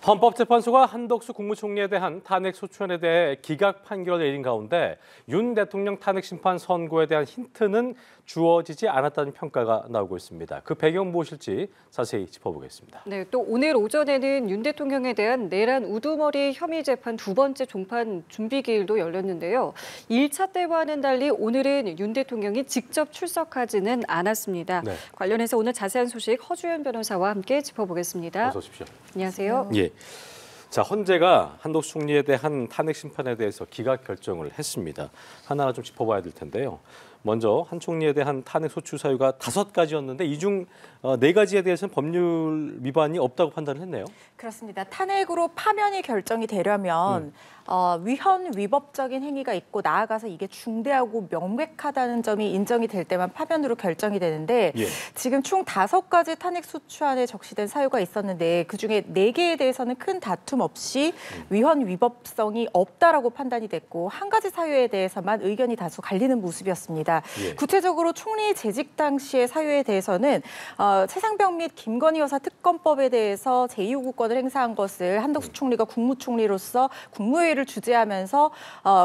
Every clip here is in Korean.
헌법재판소가 한덕수 국무총리에 대한 탄핵 소추안에 대해 기각 판결을 내린 가운데 윤 대통령 탄핵 심판 선고에 대한 힌트는 주어지지 않았다는 평가가 나오고 있습니다. 그 배경 무엇일지 자세히 짚어보겠습니다. 네, 또 오늘 오전에는 윤 대통령에 대한 내란 우두머리 혐의 재판 두 번째 종판 준비 기일도 열렸는데요. 1차 때와는 달리 오늘은 윤 대통령이 직접 출석하지는 않았습니다. 네. 관련해서 오늘 자세한 소식 허주연 변호사와 함께 짚어보겠습니다. 어서 오십시오. 안녕하세요. 예. 자, 헌재가 한덕수 총리에 대한 탄핵 심판에 대해서 기각 결정을 했습니다. 하나하나 좀 짚어봐야 될 텐데요. 먼저 한 총리에 대한 탄핵 소추 사유가 5가지였는데 이 중 4가지에 대해서는 법률 위반이 없다고 판단을 했네요. 그렇습니다. 탄핵으로 파면이 결정이 되려면 위헌 위법적인 행위가 있고 나아가서 이게 중대하고 명백하다는 점이 인정이 될 때만 파면으로 결정이 되는데 지금 총 5가지 탄핵 소추안에 적시된 사유가 있었는데 그중에 4개에 대해서는 큰 다툼 없이 위헌 위법성이 없다라고 판단이 됐고 한 가지 사유에 대해서만 의견이 다소 갈리는 모습이었습니다. 구체적으로 총리 재직 당시의 사유에 대해서는 최상병 및 김건희 여사 특검법에 대해서 제2요구권을 행사한 것을 한덕수 총리가 국무총리로서 국무회의를 주재하면서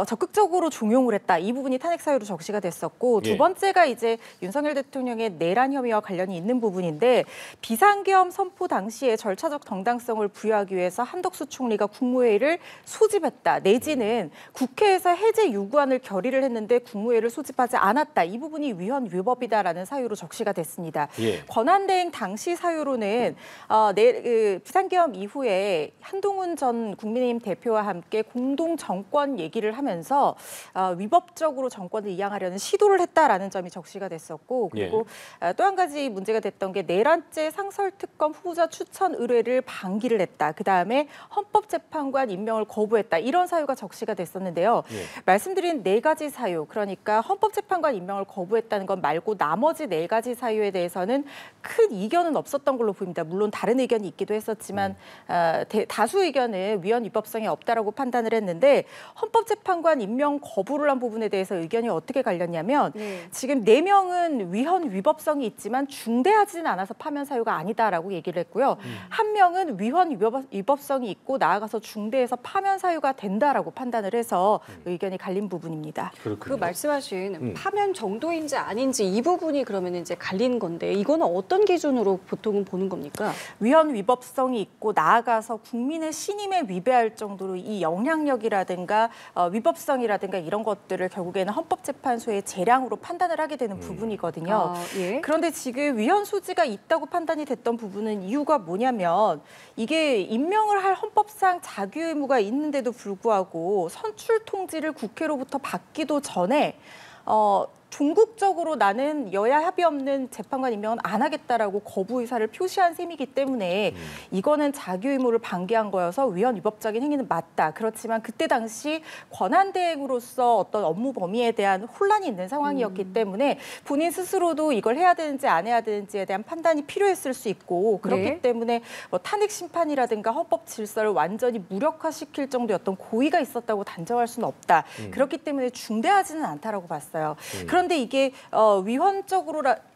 적극적으로 종용을 했다. 이 부분이 탄핵 사유로 적시가 됐었고 두 번째가 이제 윤석열 대통령의 내란 혐의와 관련이 있는 부분인데 비상계엄 선포 당시에 절차적 정당성을 부여하기 위해서 한덕수 총리가 국무회의를 소집했다. 내지는 국회에서 해제 요구안을 결의를 했는데 국무회의를 소집하지 않았다. 이 부분이 위헌 위법이다라는 사유로 적시가 됐습니다. 권한대행 당시 사유로는 비상계엄 이후에 한동훈 전 국민의힘 대표와 함께 공동 정권 얘기를 하면서 위법적으로 정권을 이양하려는 시도를 했다라는 점이 적시가 됐었고 그리고 또 한 가지 문제가 됐던 게 내란죄 상설특검 후보자 추천 의뢰를 방기를 했다. 그다음에 헌법재판관 임명을 거부했다. 이런 사유가 적시가 됐었는데요. 말씀드린 4가지 사유, 그러니까 헌법재판관 임명을 거부했다는 것 말고 나머지 4가지 사유에 대해서는 큰 이견은 없었던 걸로 보입니다. 물론 다른 의견이 있기도 했었지만 다수 의견은 위헌 위법성이 없다라고 판단을 했는데 헌법재판관 임명 거부를 한 부분에 대해서 의견이 어떻게 갈렸냐면 지금 4명은 위헌 위법성이 있지만 중대하지는 않아서 파면 사유가 아니다라고 얘기를 했고요. 한 명은 위헌 위법성이 있고 나아가서 중대해서 파면 사유가 된다라고 판단을 해서 의견이 갈린 부분입니다. 그 말씀하신 파면 정도인지 아닌지 이 부분이 그러면 이제 갈린 건데 이거는 어떤 기준으로 보통은 보는 겁니까? 위헌 위법성이 있고 나아가서 국민의 신임에 위배할 정도로 이 영향력이라든가 위법성이라든가 이런 것들을 결국에는 헌법재판소의 재량으로 판단을 하게 되는 부분이거든요. 그런데 지금 위헌 소지가 있다고 판단이 됐던 부분은 이유가 뭐냐면 이게 임명을 할 헌법상 자기 의무가 있는데도 불구하고 선출 통지를 국회로부터 받기도 전에 종국적으로 나는 여야 합의 없는 재판관 임명은 안 하겠다라고 거부 의사를 표시한 셈이기 때문에 이거는 자기 의무를 방기한 거여서 위헌 위법적인 행위는 맞다. 그렇지만 그때 당시 권한대행으로서 어떤 업무 범위에 대한 혼란이 있는 상황이었기 때문에 본인 스스로도 이걸 해야 되는지 안 해야 되는지에 대한 판단이 필요했을 수 있고 그렇기 때문에 뭐 탄핵 심판이라든가 헌법 질서를 완전히 무력화시킬 정도였던 고의가 있었다고 단정할 수는 없다. 그렇기 때문에 중대하지는 않다라고 봤어요. 그런데 이게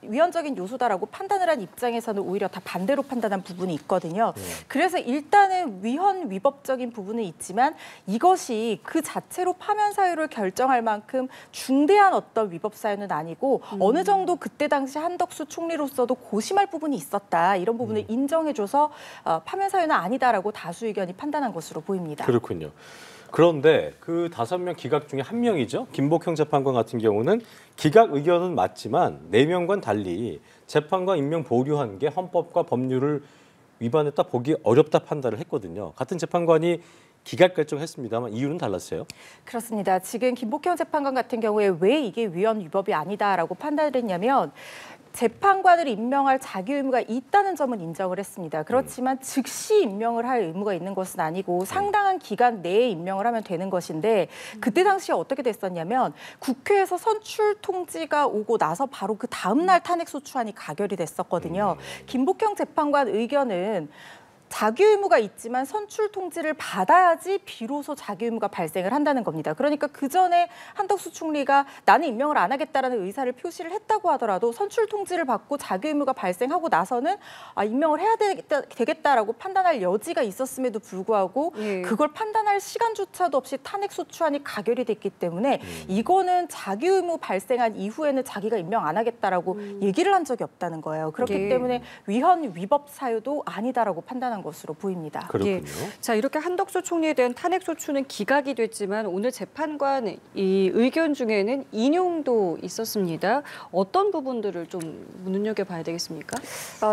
위헌적인 요소다라고 판단을 한 입장에서는 오히려 다 반대로 판단한 부분이 있거든요. 그래서 일단은 위헌 위법적인 부분은 있지만 이것이 그 자체로 파면 사유를 결정할 만큼 중대한 어떤 위법 사유는 아니고 어느 정도 그때 당시 한덕수 총리로서도 고심할 부분이 있었다. 이런 부분을 인정해줘서 파면 사유는 아니다라고 다수 의견이 판단한 것으로 보입니다. 그렇군요. 그런데 그 5명 기각 중에 1명이죠. 김복형 재판관 같은 경우는 기각 의견은 맞지만 4명과는 달리 재판관 임명 보류한 게 헌법과 법률을 위반했다 보기 어렵다 판단을 했거든요. 같은 재판관이 기각 결정했습니다만 이유는 달랐어요? 그렇습니다. 지금 김복형 재판관 같은 경우에 왜 이게 위헌 위법이 아니다라고 판단을 했냐면 재판관을 임명할 자기 의무가 있다는 점은 인정을 했습니다. 그렇지만 즉시 임명을 할 의무가 있는 것은 아니고 상당한 기간 내에 임명을 하면 되는 것인데 그때 당시에 어떻게 됐었냐면 국회에서 선출 통지가 오고 나서 바로 그 다음 날 탄핵 소추안이 가결이 됐었거든요. 김복형 재판관 의견은 자기 의무가 있지만 선출 통지를 받아야지 비로소 자기 의무가 발생을 한다는 겁니다. 그러니까 그 전에 한덕수 총리가 나는 임명을 안 하겠다라는 의사를 표시를 했다고 하더라도 선출 통지를 받고 자기 의무가 발생하고 나서는 임명을 해야 되겠다라고 판단할 여지가 있었음에도 불구하고 그걸 판단할 시간조차도 없이 탄핵 소추안이 가결이 됐기 때문에 이거는 자기 의무 발생한 이후에는 자기가 임명 안 하겠다라고 얘기를 한 적이 없다는 거예요. 그렇기 때문에 위헌 위법 사유도 아니다라고 판단한 것으로 보입니다. 그렇군요. 자, 이렇게 한덕수 총리에 대한 탄핵 소추는 기각이 됐지만 오늘 재판관 이 의견 중에는 인용도 있었습니다. 어떤 부분들을 좀 눈여겨봐야 되겠습니까?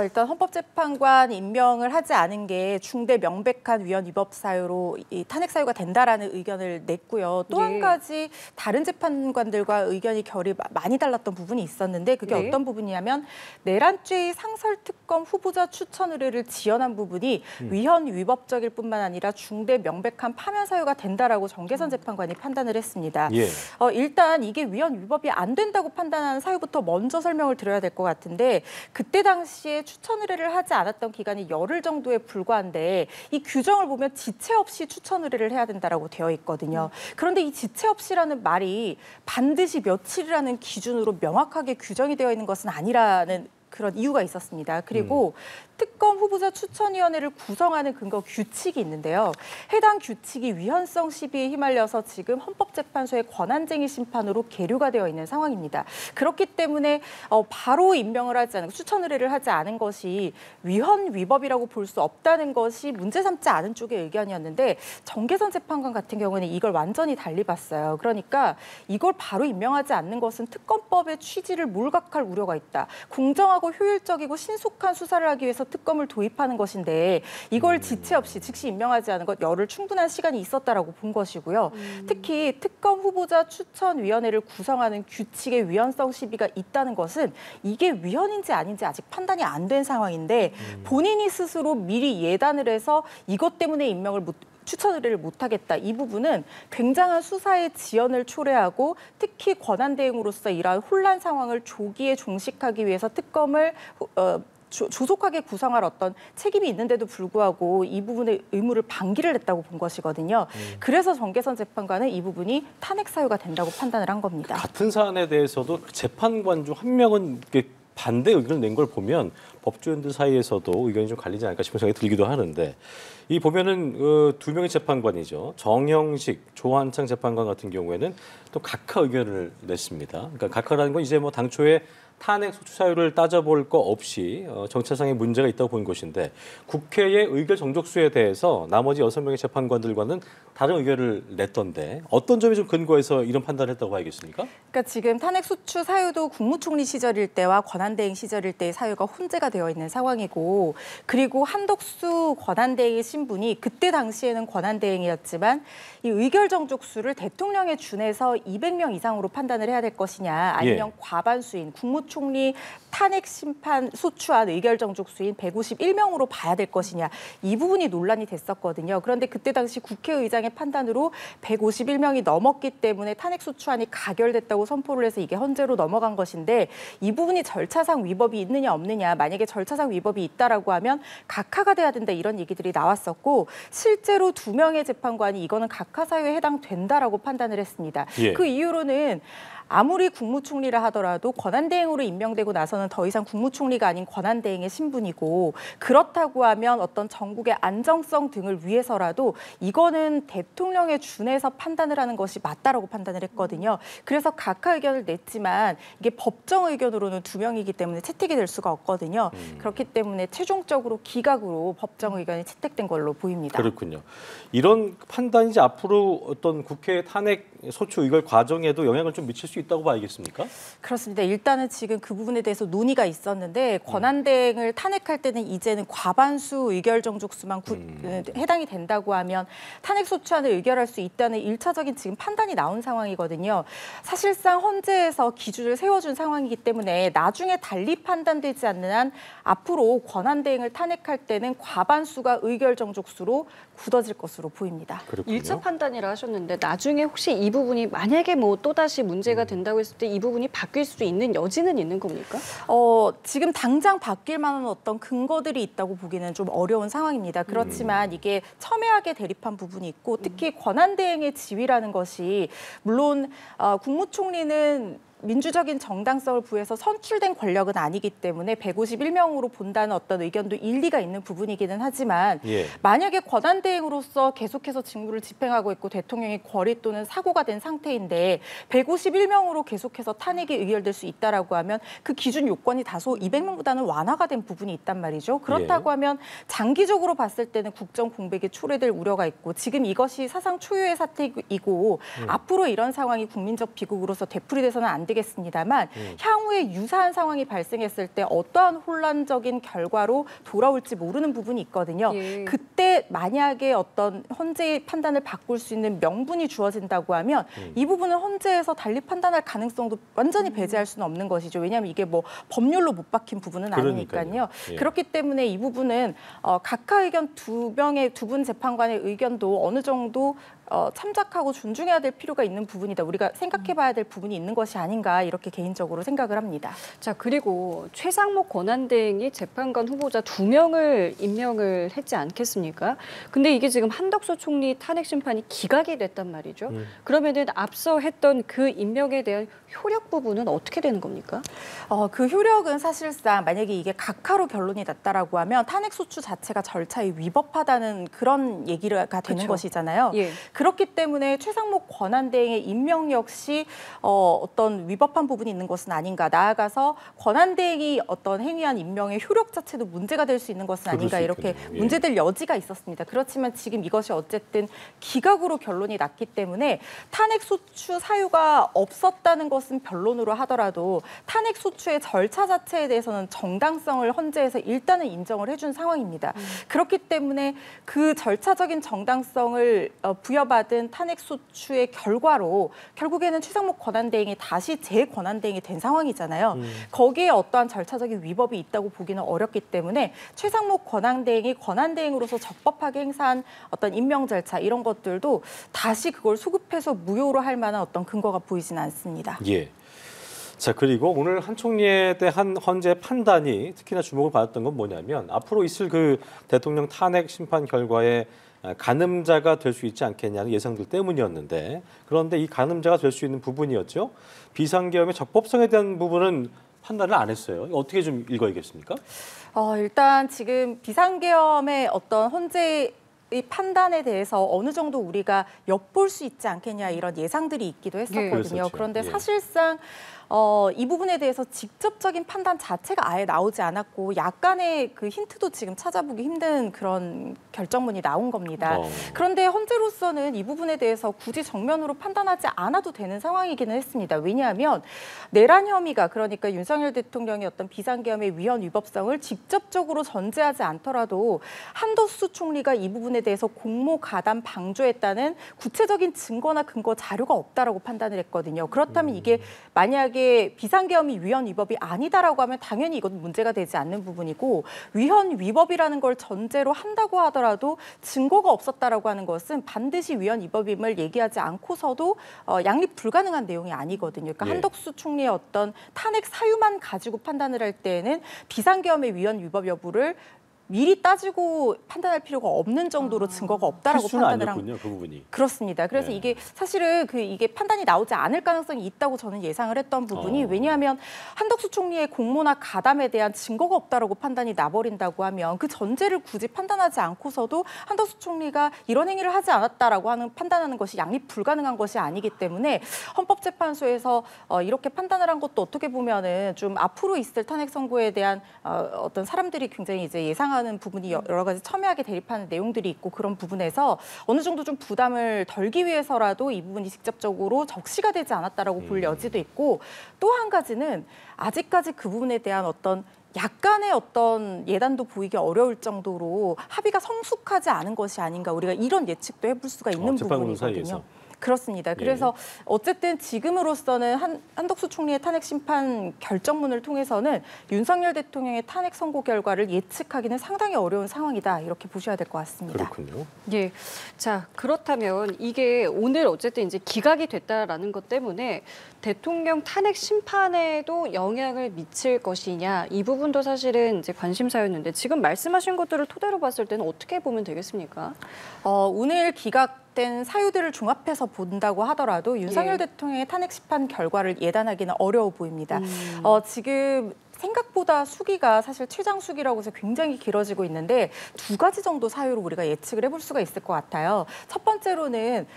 일단 헌법재판관 임명을 하지 않은 게 중대 명백한 위헌 위법 사유로 이 탄핵 사유가 된다라는 의견을 냈고요. 또 한 가지 다른 재판관들과 의견이 결이 많이 달랐던 부분이 있었는데 그게 어떤 부분이냐면 내란죄의 상설특검 후보자 추천 의뢰를 지연한 부분이 위헌 위법적일 뿐만 아니라 중대 명백한 파면 사유가 된다라고 정계선 재판관이 판단을 했습니다. 일단 이게 위헌 위법이 안 된다고 판단하는 사유부터 먼저 설명을 드려야 될 것 같은데 그때 당시에 추천 의뢰를 하지 않았던 기간이 열흘 정도에 불과한데 이 규정을 보면 지체 없이 추천 의뢰를 해야 된다라고 되어 있거든요. 그런데 이 지체 없이라는 말이 반드시 며칠이라는 기준으로 명확하게 규정이 되어 있는 것은 아니라는 그런 이유가 있었습니다. 그리고 특검 후보자 추천위원회를 구성하는 근거 규칙이 있는데요. 해당 규칙이 위헌성 시비에 휘말려서 지금 헌법재판소의 권한쟁의 심판으로 계류가 되어 있는 상황입니다. 그렇기 때문에 바로 임명을 하지 않고 추천 의뢰를 하지 않은 것이 위헌 위법이라고 볼 수 없다는 것이 문제 삼지 않은 쪽의 의견이었는데 정계선 재판관 같은 경우는 이걸 완전히 달리 봤어요. 그러니까 이걸 바로 임명하지 않는 것은 특검법의 취지를 몰각할 우려가 있다. 공정하고 효율적이고 신속한 수사를 하기 위해서 특검을 도입하는 것인데 이걸 지체 없이 즉시 임명하지 않은 것 열흘 충분한 시간이 있었다라고 본 것이고요. 특히 특검 후보자 추천위원회를 구성하는 규칙의 위헌성 시비가 있다는 것은 이게 위헌인지 아닌지 아직 판단이 안 된 상황인데 본인이 스스로 미리 예단을 해서 이것 때문에 추천 의뢰를 못하겠다. 이 부분은 굉장한 수사의 지연을 초래하고 특히 권한대행으로서 이러한 혼란 상황을 조기에 종식하기 위해서 특검을 조속하게 구성할 어떤 책임이 있는데도 불구하고 이 부분의 의무를 방기를 했다고 본 것이거든요. 그래서 정계선 재판관은 이 부분이 탄핵 사유가 된다고 판단을 한 겁니다. 같은 사안에 대해서도 재판관 중 한 명은 반대 의견을 낸 걸 보면 법조인들 사이에서도 의견이 좀 갈리지 않을까 싶은 생각이 들기도 하는데 이 보면은 두 명의 재판관이죠. 정형식, 조한창 재판관 같은 경우에는 또 각하 의견을 냈습니다. 그러니까 각하라는 건 이제 뭐 당초에 탄핵 소추 사유를 따져볼 거 없이 정체상의 문제가 있다고 본 것인데 국회의 의결 정족수에 대해서 나머지 6명의 재판관들과는 다른 의견을 냈던데 어떤 점이 좀 근거해서 이런 판단을 했다고 봐야겠습니까? 그러니까 지금 탄핵 소추 사유도 국무총리 시절일 때와 권한대행 시절일 때의 사유가 혼재가 되어 있는 상황이고 그리고 한덕수 권한대행의 신분이 그때 당시에는 권한대행이었지만 이 의결 정족수를 대통령에 준해서 200명 이상으로 판단을 해야 될 것이냐 아니면 과반수인 국무총리 탄핵 심판 소추안 의결 정족수인 151명으로 봐야 될 것이냐 이 부분이 논란이 됐었거든요. 그런데 그때 당시 국회의장의 판단으로 151명이 넘었기 때문에 탄핵 소추안이 가결됐다고 선포를 해서 이게 헌재로 넘어간 것인데 이 부분이 절차상 위법이 있느냐 없느냐 만약에 절차상 위법이 있다라고 하면 각하가 돼야 된다 이런 얘기들이 나왔었고 실제로 2명의 재판관이 이거는 각하 사유에 해당된다라고 판단을 했습니다. 그 이유로는 아무리 국무총리라 하더라도 권한대행으로 임명되고 나서는 더 이상 국무총리가 아닌 권한대행의 신분이고 그렇다고 하면 어떤 전국의 안정성 등을 위해서라도 이거는 대통령에 준해서 판단을 하는 것이 맞다라고 판단을 했거든요. 그래서 각하 의견을 냈지만 이게 법정 의견으로는 2명이기 때문에 채택이 될 수가 없거든요. 그렇기 때문에 최종적으로 기각으로 법정 의견이 채택된 걸로 보입니다. 그렇군요. 이런 판단이 이제 앞으로 어떤 국회 탄핵 소추 의결 과정에도 영향을 좀 미칠 수 있다고 봐야겠습니까? 그렇습니다. 일단은 지금 그 부분에 대해서 논의가 있었는데 권한대행을 탄핵할 때는 이제는 과반수 의결 정족수만 해당이 된다고 하면 탄핵 소추안을 의결할 수 있다는 1차적인 지금 판단이 나온 상황이거든요. 사실상 헌재에서 기준을 세워준 상황이기 때문에 나중에 달리 판단되지 않는 한 앞으로 권한대행을 탄핵할 때는 과반수가 의결 정족수로 굳어질 것으로 보입니다. 그렇군요. 1차 판단이라 하셨는데 나중에 혹시 이 부분이 만약에 뭐 또다시 문제가 된다고 했을 때 이 부분이 바뀔 수 있는 여지는 있는 겁니까? 지금 당장 바뀔 만한 어떤 근거들이 있다고 보기는 좀 어려운 상황입니다. 그렇지만 이게 첨예하게 대립한 부분이 있고 특히 권한대행의 지위라는 것이 물론 국무총리는 민주적인 정당성을 부여해서 선출된 권력은 아니기 때문에 151명으로 본다는 어떤 의견도 일리가 있는 부분이기는 하지만 만약에 권한대행으로서 계속해서 직무를 집행하고 있고 대통령이 거리 또는 사고가 된 상태인데 151명으로 계속해서 탄핵이 의결될 수 있다라고 하면 그 기준 요건이 다소 200명보다는 완화가 된 부분이 있단 말이죠. 그렇다고 하면 장기적으로 봤을 때는 국정 공백이 초래될 우려가 있고 지금 이것이 사상 초유의 사태이고 앞으로 이런 상황이 국민적 비극으로서 되풀이돼서는 안 되겠습니다만 향후에 유사한 상황이 발생했을 때 어떠한 혼란적인 결과로 돌아올지 모르는 부분이 있거든요. 그때 만약에 어떤 헌재의 판단을 바꿀 수 있는 명분이 주어진다고 하면 이 부분은 헌재에서 달리 판단할 가능성도 완전히 배제할 수는 없는 것이죠. 왜냐하면 이게 뭐 법률로 못 박힌 부분은 아니니까요. 그렇기 때문에 이 부분은 각하 의견 두 분 재판관의 의견도 어느 정도 참작하고 존중해야 될 필요가 있는 부분이다. 우리가 생각해봐야 될 부분이 있는 것이 아닌가 이렇게 개인적으로 생각을 합니다. 자, 그리고 최상목 권한대행이 재판관 후보자 2명을 임명을 했지 않겠습니까? 근데 이게 지금 한덕수 총리 탄핵 심판이 기각이 됐단 말이죠. 그러면은 앞서 했던 그 임명에 대한 효력 부분은 어떻게 되는 겁니까? 그 효력은 사실상 만약에 이게 각하로 결론이 났다라고 하면 탄핵 소추 자체가 절차에 위법하다는 그런 얘기가 되는 것이잖아요. 그렇기 때문에 최상목 권한대행의 임명 역시 어떤 위법한 부분이 있는 것은 아닌가. 나아가서 권한대행이 어떤 행위한 임명의 효력 자체도 문제가 될 수 있는 것은 아닌가. 이렇게 문제될 여지가 있었습니다. 그렇지만 지금 이것이 어쨌든 기각으로 결론이 났기 때문에 탄핵 소추 사유가 없었다는 것은 변론으로 하더라도 탄핵 소추의 절차 자체에 대해서는 정당성을 헌재에서 일단은 인정을 해준 상황입니다. 그렇기 때문에 그 절차적인 정당성을 부여받은 탄핵 소추의 결과로 결국에는 최상목 권한대행이 다시 재권한대행이 된 상황이잖아요. 거기에 어떠한 절차적인 위법이 있다고 보기는 어렵기 때문에 최상목 권한대행이 권한대행으로서 적법하게 행사한 어떤 임명 절차 이런 것들도 다시 그걸 수급해서 무효로 할 만한 어떤 근거가 보이지는 않습니다. 자, 그리고 오늘 한 총리에 대한 헌재 판단이 특히나 주목을 받았던 건 뭐냐면 앞으로 있을 그 대통령 탄핵 심판 결과에 가늠자가 될 수 있지 않겠냐는 예상들 때문이었는데 그런데 이 가늠자가 될 수 있는 부분이었죠. 비상계엄의 적법성에 대한 부분은 판단을 안 했어요. 이거 어떻게 좀 읽어야겠습니까? 일단 지금 비상계엄의 어떤 헌재 이 판단에 대해서 어느 정도 우리가 엿볼 수 있지 않겠냐 이런 예상들이 있기도 했었거든요. 그런데 사실상 이 부분에 대해서 직접적인 판단 자체가 아예 나오지 않았고 약간의 그 힌트도 지금 찾아보기 힘든 그런 결정문이 나온 겁니다. 그런데 헌재로서는 이 부분에 대해서 굳이 정면으로 판단하지 않아도 되는 상황이기는 했습니다. 왜냐하면 내란 혐의가 그러니까 윤석열 대통령의 어떤 비상계엄의 위헌 위법성을 직접적으로 전제하지 않더라도 한덕수 총리가 이 부분에 대해서 공모 가담 방조했다는 구체적인 증거나 근거 자료가 없다라고 판단을 했거든요. 그렇다면 이게 만약에 비상계엄이 위헌 위법이 아니다라고 하면 당연히 이건 문제가 되지 않는 부분이고 위헌 위법이라는 걸 전제로 한다고 하더라도 증거가 없었다라고 하는 것은 반드시 위헌 위법임을 얘기하지 않고서도 양립 불가능한 내용이 아니거든요. 그러니까 한덕수 총리의 어떤 탄핵 사유만 가지고 판단을 할 때에는 비상계엄의 위헌 위법 여부를 미리 따지고 판단할 필요가 없는 정도로 증거가 없다라고 판단을 한 그 부분이. 그렇습니다. 그래서 이게 사실은 이게 판단이 나오지 않을 가능성이 있다고 저는 예상을 했던 부분이 왜냐하면 한덕수 총리의 공모나 가담에 대한 증거가 없다라고 판단이 나버린다고 하면 그 전제를 굳이 판단하지 않고서도 한덕수 총리가 이런 행위를 하지 않았다라고 하는 판단하는 것이 양립 불가능한 것이 아니기 때문에 헌법재판소에서 이렇게 판단을 한 것도 어떻게 보면은 좀 앞으로 있을 탄핵 선고에 대한 어떤 사람들이 굉장히 이제 예상하는 부분이 여러 가지 첨예하게 대립하는 내용들이 있고 그런 부분에서 어느 정도 좀 부담을 덜기 위해서라도 이 부분이 직접적으로 적시가 되지 않았다라고 볼 여지도 있고 또 한 가지는 아직까지 그 부분에 대한 어떤 약간의 어떤 예단도 보이기 어려울 정도로 합의가 성숙하지 않은 것이 아닌가 우리가 이런 예측도 해볼 수가 있는 부분이거든요. 그렇습니다. 그래서 어쨌든 지금으로서는 한덕수 총리의 탄핵 심판 결정문을 통해서는 윤석열 대통령의 탄핵 선고 결과를 예측하기는 상당히 어려운 상황이다. 이렇게 보셔야 될 것 같습니다. 그렇군요. 예. 자, 그렇다면 이게 오늘 어쨌든 이제 기각이 됐다라는 것 때문에 대통령 탄핵 심판에도 영향을 미칠 것이냐, 이 부분도 사실은 이제 관심사였는데 지금 말씀하신 것들을 토대로 봤을 때는 어떻게 보면 되겠습니까? 오늘 기각된 사유들을 종합해서 본다고 하더라도 윤석열 예. 대통령의 탄핵 심판 결과를 예단하기는 어려워 보입니다. 지금 생각보다 수기가 사실 최장 수기라고 해서 굉장히 길어지고 있는데 두 가지 정도 사유로 우리가 예측을 해볼 수가 있을 것 같아요. 첫 번째로는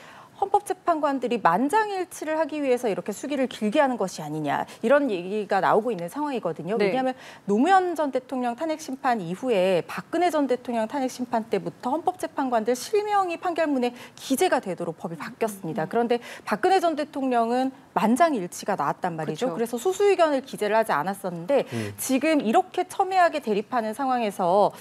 헌법재판관들이 만장일치를 하기 위해서 이렇게 수기를 길게 하는 것이 아니냐 이런 얘기가 나오고 있는 상황이거든요. 네. 왜냐하면 노무현 전 대통령 탄핵 심판 이후에 박근혜 전 대통령 탄핵 심판 때부터 헌법재판관들 실명이 판결문에 기재가 되도록 법이 바뀌었습니다. 그런데 박근혜 전 대통령은 만장일치가 나왔단 말이죠. 그렇죠. 그래서 소수 의견을 기재를 하지 않았었는데 지금 이렇게 첨예하게 대립하는 상황에서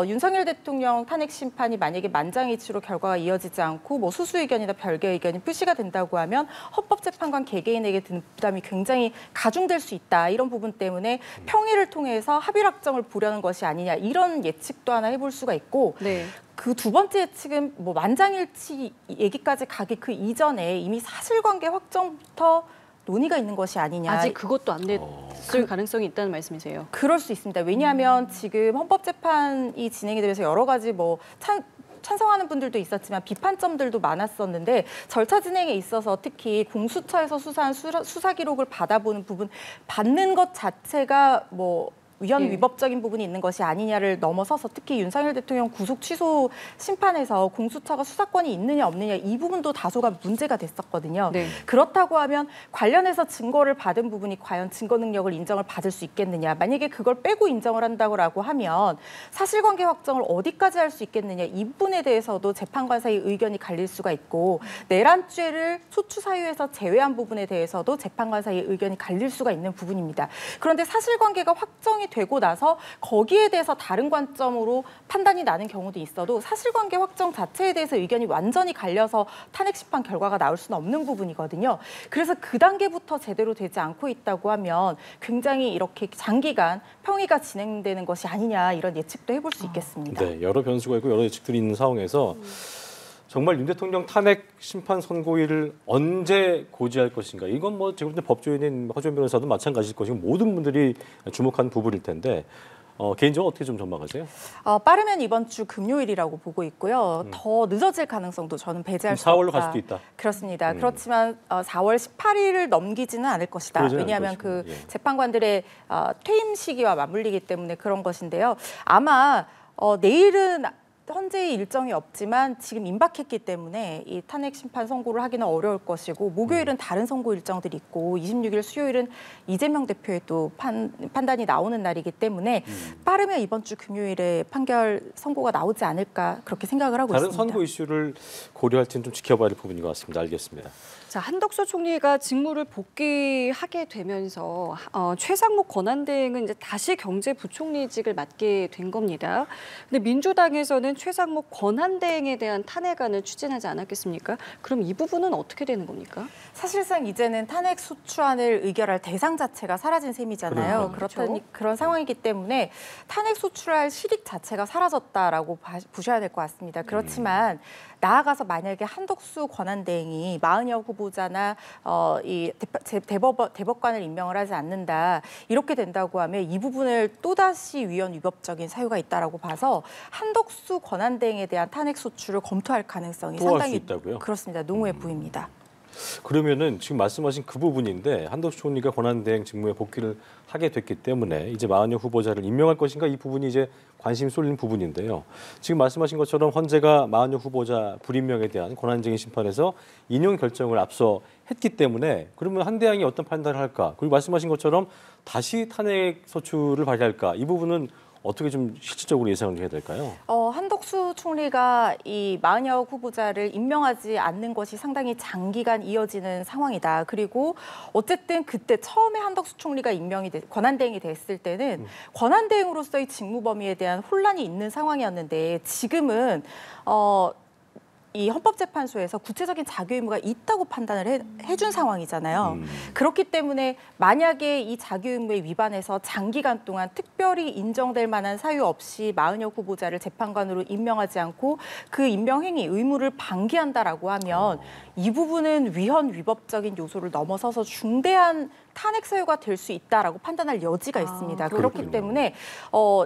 윤석열 대통령 탄핵 심판이 만약에 만장일치로 결과가 이어지지 않고 뭐 소수 의견이나 별개 의견이 표시가 된다고 하면 헌법재판관 개개인에게 드는 부담이 굉장히 가중될 수 있다. 이런 부분 때문에 평의를 통해서 합의락정을 보려는 것이 아니냐 이런 예측도 하나 해볼 수가 있고 네. 그 두 번째 예측은 뭐 만장일치 얘기까지 가기 그 이전에 이미 사실관계 확정부터 논의가 있는 것이 아니냐. 아직 그것도 안 됐을 가능성이 있다는 말씀이세요? 그럴 수 있습니다. 왜냐하면 지금 헌법재판이 진행이 되면서 여러 가지 뭐 찬성하는 분들도 있었지만 비판점들도 많았었는데 절차 진행에 있어서 특히 공수처에서 수사한 수사 기록을 받아보는 부분 받는 것 자체가 뭐 위헌 위법적인 부분이 있는 것이 아니냐를 넘어서서 특히 윤석열 대통령 구속 취소 심판에서 공수처가 수사권이 있느냐 없느냐 이 부분도 다소가 문제가 됐었거든요. 네. 그렇다고 하면 관련해서 증거를 받은 부분이 과연 증거 능력을 인정을 받을 수 있겠느냐. 만약에 그걸 빼고 인정을 한다고 하면 사실관계 확정을 어디까지 할 수 있겠느냐. 이 부분에 대해서도 재판관 사이 의견이 갈릴 수가 있고 내란죄를 소추 사유에서 제외한 부분에 대해서도 재판관 사이 의견이 갈릴 수가 있는 부분입니다. 그런데 사실관계가 확정이 되고 나서 거기에 대해서 다른 관점으로 판단이 나는 경우도 있어도 사실관계 확정 자체에 대해서 의견이 완전히 갈려서 탄핵 심판 결과가 나올 수는 없는 부분이거든요. 그래서 그 단계부터 제대로 되지 않고 있다고 하면 굉장히 이렇게 장기간 평의가 진행되는 것이 아니냐 이런 예측도 해볼 수 있겠습니다. 네, 여러 변수가 있고 여러 예측들이 있는 상황에서 정말 윤 대통령 탄핵 심판 선고일을 언제 고지할 것인가. 이건 뭐 지금 법조인인 허주연 변호사도 마찬가지일 것이고 모든 분들이 주목하는 부분일 텐데 개인적으로 어떻게 좀 전망하세요? 빠르면 이번 주 금요일이라고 보고 있고요. 더 늦어질 가능성도 저는 배제할 수 없다. 4월로 갈 수도 있다. 그렇습니다. 그렇지만 4월 18일을 넘기지는 않을 것이다. 왜냐하면 그 재판관들의 퇴임 시기와 맞물리기 때문에 그런 것인데요. 아마 내일은 현재의 일정이 없지만 지금 임박했기 때문에 이 탄핵 심판 선고를 하기는 어려울 것이고 목요일은 다른 선고 일정들이 있고 26일 수요일은 이재명 대표의 또 판단이 나오는 날이기 때문에 빠르면 이번 주 금요일에 판결 선고가 나오지 않을까 그렇게 생각을 하고 다른 있습니다. 선고 이슈를 고려할지는 좀 지켜봐야 할 부분인 것 같습니다. 알겠습니다. 자, 한덕수 총리가 직무를 복귀하게 되면서 최상목 권한대행은 이제 다시 경제부총리직을 맡게 된 겁니다. 근데 민주당에서는 최상목 권한대행에 대한 탄핵안을 추진하지 않았겠습니까? 그럼 이 부분은 어떻게 되는 겁니까? 사실상 이제는 탄핵 소추안을 의결할 대상 자체가 사라진 셈이잖아요. 그렇죠. 그런 상황이기 때문에 탄핵 소추할 실익 자체가 사라졌다라고 보셔야 될 것 같습니다. 그렇지만 나아가서 만약에 한덕수 권한대행이 마은혁 후보자나 이 대법관을 임명을 하지 않는다 이렇게 된다고 하면 이 부분을 또다시 위헌 위법적인 사유가 있다라고 봐서 한덕수 권한대행에 대한 탄핵 소추를 검토할 가능성이 또 할 수 상당히 있다고요? 그렇습니다. 농후해 보입니다. 그러면은 지금 말씀하신 그 부분인데 한덕수 총리가 권한대행 직무에 복귀를 하게 됐기 때문에 이제 마은혁 후보자를 임명할 것인가 이 부분이 이제 관심이 쏠리는 부분인데요. 지금 말씀하신 것처럼 헌재가 마은혁 후보자 불임명에 대한 권한쟁의 심판에서 인용 결정을 앞서 했기 때문에 그러면 한대행이 어떤 판단을 할까? 그리고 말씀하신 것처럼 다시 탄핵 소추를 발의할까? 이 부분은 어떻게 좀 실질적으로 예상을 해야 될까요? 한덕수 총리가 이 마은혁 후보자를 임명하지 않는 것이 상당히 장기간 이어지는 상황이다. 그리고 어쨌든 그때 처음에 한덕수 총리가 권한대행이 됐을 때는 권한대행으로서의 직무 범위에 대한 혼란이 있는 상황이었는데 지금은 이 헌법재판소에서 구체적인 자기 의무가 있다고 판단을 해준 상황이잖아요. 그렇기 때문에 만약에 이 자기 의무에 위반해서 장기간 동안 특별히 인정될 만한 사유 없이 마은혁 후보자를 재판관으로 임명하지 않고 그 임명 행위 의무를 방기한다라고 하면 이 부분은 위헌 위법적인 요소를 넘어서서 중대한 탄핵 사유가 될 수 있다라고 판단할 여지가 있습니다. 그렇기 때문에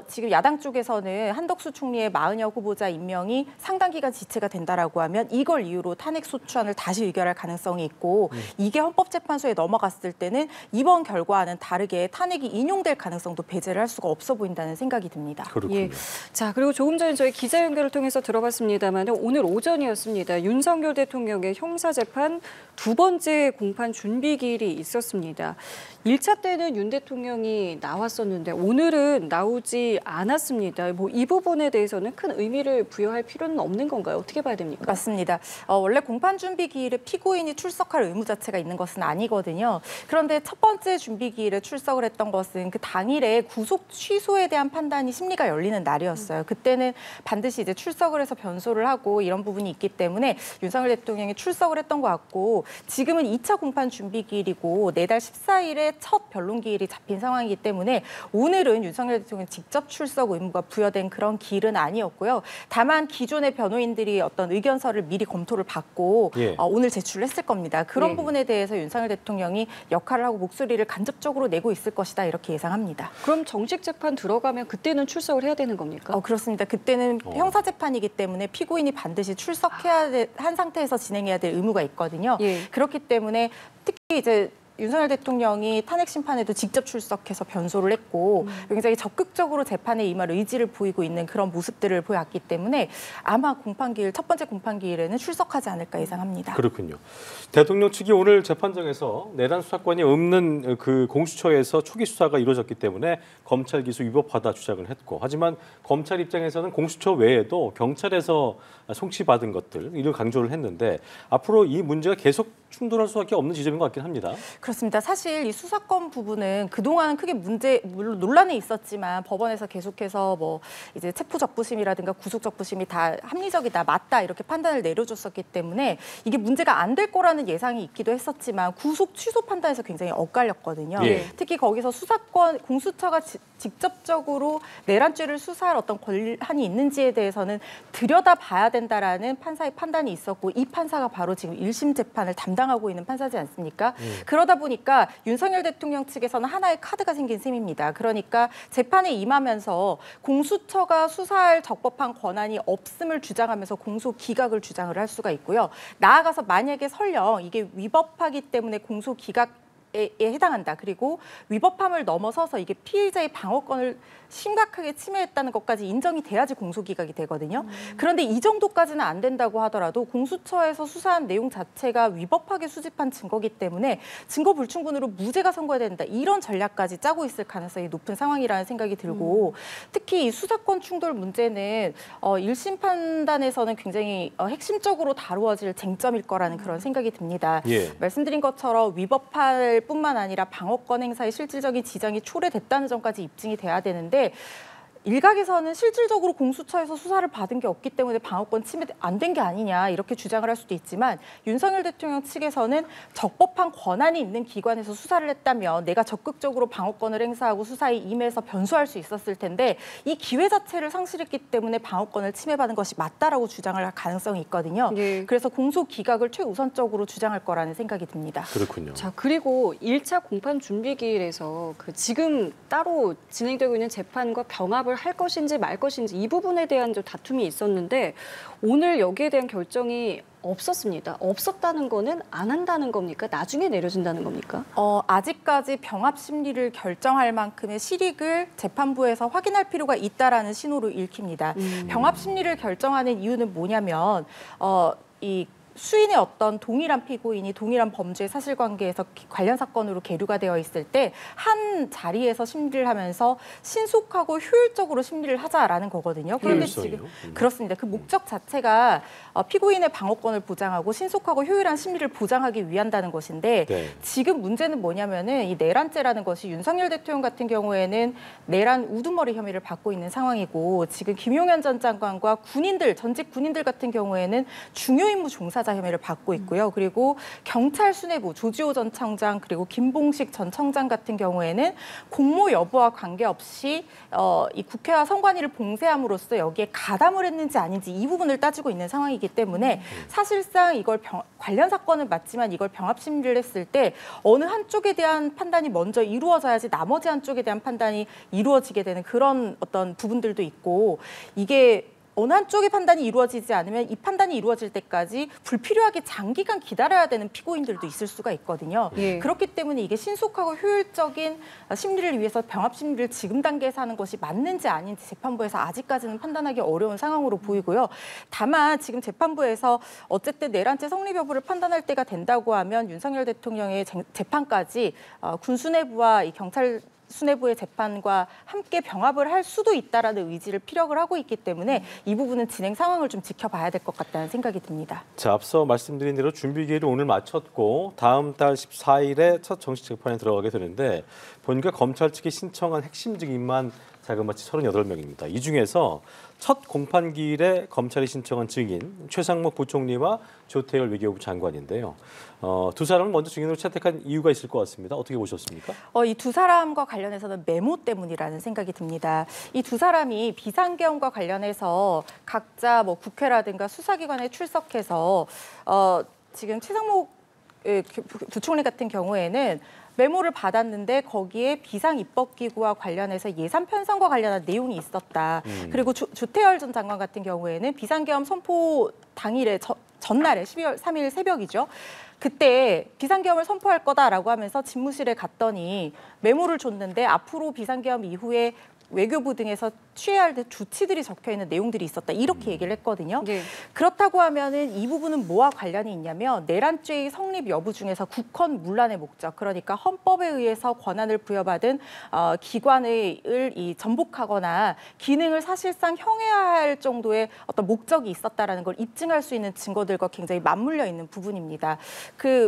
지금 야당 쪽에서는 한덕수 총리의 마은혁 후보자 임명이 상당 기간 지체가 된다라고 하면 이걸 이유로 탄핵 소추안을 다시 의결할 가능성이 있고 이게 헌법재판소에 넘어갔을 때는 이번 결과와는 다르게 탄핵이 인용될 가능성도 배제를 할 수가 없어 보인다는 생각이 듭니다. 그렇군요. 예. 자, 그리고 조금 전에 저희 기자 연결을 통해서 들어봤습니다만 오늘 오전이었습니다. 윤석열 대통령의 형사재판 두 번째 공판 준비 기일이 있었습니다. 1차 때는 윤 대통령이 나왔었는데 오늘은 나오지 않았습니다. 뭐 이 부분에 대해서는 큰 의미를 부여할 필요는 없는 건가요? 어떻게 봐야 됩니까? 맞습니다. 원래 공판 준비 기일에 피고인이 출석할 의무 자체가 있는 것은 아니거든요. 그런데 첫 번째 준비 기일에 출석을 했던 것은 그 당일에 구속 취소에 대한 판단이 심리가 열리는 날이었어요. 그때는 반드시 이제 출석을 해서 변소를 하고 이런 부분이 있기 때문에 윤석열 대통령이 출석을 했던 것 같고 지금은 2차 공판 준비 기일이고 내달 14일에 첫 변론 기일이 잡힌 상황이기 때문에 오늘은 윤석열 대통령 직접 출석 의무가 부여된 그런 기일은 아니었고요. 다만 기존의 변호인들이 어떤 의견서를 미리 검토를 받고 오늘 제출을 했을 겁니다. 그런 부분에 대해서 윤석열 대통령이 역할을 하고 목소리를 간접적으로 내고 있을 것이다 이렇게 예상합니다. 그럼 정식 재판 들어가면 그때는 출석을 해야 되는 겁니까? 그렇습니다. 그때는 형사재판이기 때문에 피고인이 반드시 출석해야 한 상태에서 진행해야 될 의무가 있거든요. 그렇기 때문에 특히 이제 윤석열 대통령이 탄핵 심판에도 직접 출석해서 변소를 했고 굉장히 적극적으로 재판에 임할 의지를 보이고 있는 그런 모습들을 보였기 때문에 아마 공판기일 첫 번째 공판기일에는 출석하지 않을까 예상합니다. 그렇군요. 대통령 측이 오늘 재판정에서 내란 수사권이 없는 그 공수처에서 초기 수사가 이루어졌기 때문에 검찰 기소 위법하다 주장을 했고 하지만 검찰 입장에서는 공수처 외에도 경찰에서 송치받은 것들 이를 강조를 했는데 앞으로 이 문제가 계속 충돌할 수밖에 없는 지점인 것 같긴 합니다. 그렇습니다. 사실 이 수사권 부분은 그동안 크게 물론 논란이 있었지만 법원에서 계속해서 뭐 이제 체포적부심이라든가 구속적부심이 다 합리적이다, 맞다 이렇게 판단을 내려줬었기 때문에 이게 문제가 안 될 거라는 예상이 있기도 했었지만 구속 취소 판단에서 굉장히 엇갈렸거든요. 특히 거기서 수사권 공수처가 직접적으로 내란죄를 수사할 어떤 권한이 있는지에 대해서는 들여다봐야 된다라는 판사의 판단이 있었고 이 판사가 바로 지금 1심 재판을 담당하고 있는 판사지 않습니까? 그러다 보니까 윤석열 대통령 측에서는 하나의 카드가 생긴 셈입니다. 그러니까 재판에 임하면서 공수처가 수사할 적법한 권한이 없음을 주장하면서 공소 기각을 주장을 할 수가 있고요. 나아가서 만약에 설령 이게 위법하기 때문에 공소 기각에 해당한다. 그리고 위법함을 넘어서서 이게 피의자의 방어권을 심각하게 침해했다는 것까지 인정이 돼야지 공소기각이 되거든요. 그런데 이 정도까지는 안 된다고 하더라도 공수처에서 수사한 내용 자체가 위법하게 수집한 증거기 때문에 증거 불충분으로 무죄가 선고해야 된다. 이런 전략까지 짜고 있을 가능성이 높은 상황이라는 생각이 들고 특히 이 수사권 충돌 문제는 1심 판단에서는 굉장히 핵심적으로 다루어질 쟁점일 거라는 그런 생각이 듭니다. 말씀드린 것처럼 위법할 뿐만 아니라 방어권 행사에 실질적인 지장이 초래됐다는 점까지 입증이 돼야 되는데 일각에서는 실질적으로 공수처에서 수사를 받은 게 없기 때문에 방어권 침해 안 된 게 아니냐 이렇게 주장을 할 수도 있지만 윤석열 대통령 측에서는 적법한 권한이 있는 기관에서 수사를 했다면 내가 적극적으로 방어권을 행사하고 수사에 임해서 변소할 수 있었을 텐데 이 기회 자체를 상실했기 때문에 방어권을 침해받은 것이 맞다라고 주장을 할 가능성이 있거든요. 그래서 공소 기각을 최우선적으로 주장할 거라는 생각이 듭니다. 그렇군요. 자, 그리고 1차 공판 준비 기일에서 지금 따로 진행되고 있는 재판과 병합을 할 것인지 말 것인지 이 부분에 대한 좀 다툼이 있었는데 오늘 여기에 대한 결정이 없었습니다. 없었다는 거는 안 한다는 겁니까? 나중에 내려진다는 겁니까? 아직까지 병합 심리를 결정할 만큼의 실익을 재판부에서 확인할 필요가 있다라는 신호로 읽힙니다. 병합 심리를 결정하는 이유는 뭐냐면 이 수인의 어떤 동일한 피고인이 동일한 범죄의 사실관계에서 관련 사건으로 계류가 되어 있을 때 한 자리에서 심리를 하면서 신속하고 효율적으로 심리를 하자라는 거거든요. 그런데 효율성이요? 지금 그렇습니다. 그 목적 자체가 피고인의 방어권을 보장하고 신속하고 효율한 심리를 보장하기 위한다는 것인데 네. 지금 문제는 뭐냐면은 이 내란죄라는 것이 윤석열 대통령 같은 경우에는 내란 우두머리 혐의를 받고 있는 상황이고 지금 김용현 전 장관과 군인들 전직 군인들 같은 경우에는 중요 임무 종사자 혐의를 받고 있고요. 그리고 경찰 수뇌부 조지호 전 청장 그리고 김봉식 전 청장 같은 경우에는 공모 여부와 관계없이 이 국회와 선관위를 봉쇄함으로써 여기에 가담을 했는지 아닌지 이 부분을 따지고 있는 상황이기 때문에 사실상 이걸 관련 사건은 맞지만 이걸 병합 심리를 했을 때 어느 한쪽에 대한 판단이 먼저 이루어져야지 나머지 한쪽에 대한 판단이 이루어지게 되는 그런 어떤 부분들도 있고 이게 어느 한쪽의 판단이 이루어지지 않으면 이 판단이 이루어질 때까지 불필요하게 장기간 기다려야 되는 피고인들도 있을 수가 있거든요. 예. 그렇기 때문에 이게 신속하고 효율적인 심리를 위해서 병합 심리를 지금 단계에서 하는 것이 맞는지 아닌지 재판부에서 아직까지는 판단하기 어려운 상황으로 보이고요. 다만 지금 재판부에서 어쨌든 내란죄 성립 여부를 판단할 때가 된다고 하면 윤석열 대통령의 재판까지 군수뇌부와 이 경찰 수뇌부의 재판과 함께 병합을 할 수도 있다라는 의지를 피력을 하고 있기 때문에 이 부분은 진행 상황을 좀 지켜봐야 될 것 같다는 생각이 듭니다. 자, 앞서 말씀드린 대로 준비 기일을 오늘 마쳤고 다음 달 14일에 첫 정식 재판에 들어가게 되는데 보니까 검찰 측이 신청한 핵심 증인만 자그마치 38명입니다. 이 중에서 첫 공판 기일에 검찰이 신청한 증인 최상목 부총리와 조태열 외교부 장관인데요. 두 사람을 먼저 증인으로 채택한 이유가 있을 것 같습니다. 어떻게 보셨습니까? 이 두 사람과 관련해서는 메모 때문이라는 생각이 듭니다. 이 두 사람이 비상계엄과 관련해서 각자 뭐 국회라든가 수사기관에 출석해서 지금 최상목 부총리 같은 경우에는 메모를 받았는데 거기에 비상입법기구와 관련해서 예산 편성과 관련한 내용이 있었다. 그리고 조태열 전 장관 같은 경우에는 비상계엄 선포 당일에 전날에 12월 3일 새벽이죠. 그때 비상계엄을 선포할 거다라고 하면서 집무실에 갔더니 메모를 줬는데 앞으로 비상계엄 이후에 외교부 등에서 취해야 할 조치들이 적혀 있는 내용들이 있었다. 이렇게 얘기를 했거든요. 네. 그렇다고 하면은 이 부분은 뭐와 관련이 있냐면 내란죄의 성립 여부 중에서 국헌 문란의 목적, 그러니까 헌법에 의해서 권한을 부여받은 기관을 전복하거나 기능을 사실상 형해할 정도의 어떤 목적이 있었다라는 걸 입증할 수 있는 증거들과 굉장히 맞물려 있는 부분입니다.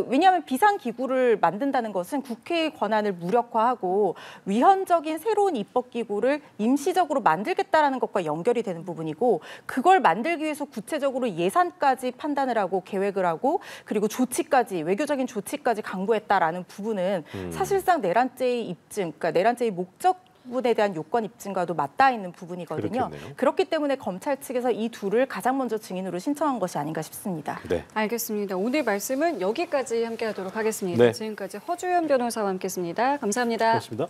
왜냐하면 비상기구를 만든다는 것은 국회의 권한을 무력화하고 위헌적인 새로운 입법기구를 임시적으로 만들겠다라는 것과 연결이 되는 부분이고 그걸 만들기 위해서 구체적으로 예산까지 판단을 하고 계획을 하고 그리고 조치까지 외교적인 조치까지 강구했다라는 부분은 사실상 내란죄의 입증, 그러니까 내란죄의 목적 부분에 대한 요건 입증과도 맞닿아 있는 부분이거든요. 그렇겠네요. 그렇기 때문에 검찰 측에서 이 둘을 가장 먼저 증인으로 신청한 것이 아닌가 싶습니다. 네. 알겠습니다. 오늘 말씀은 여기까지 함께하도록 하겠습니다. 네. 지금까지 허주연 변호사와 함께했습니다. 감사합니다. 고맙습니다.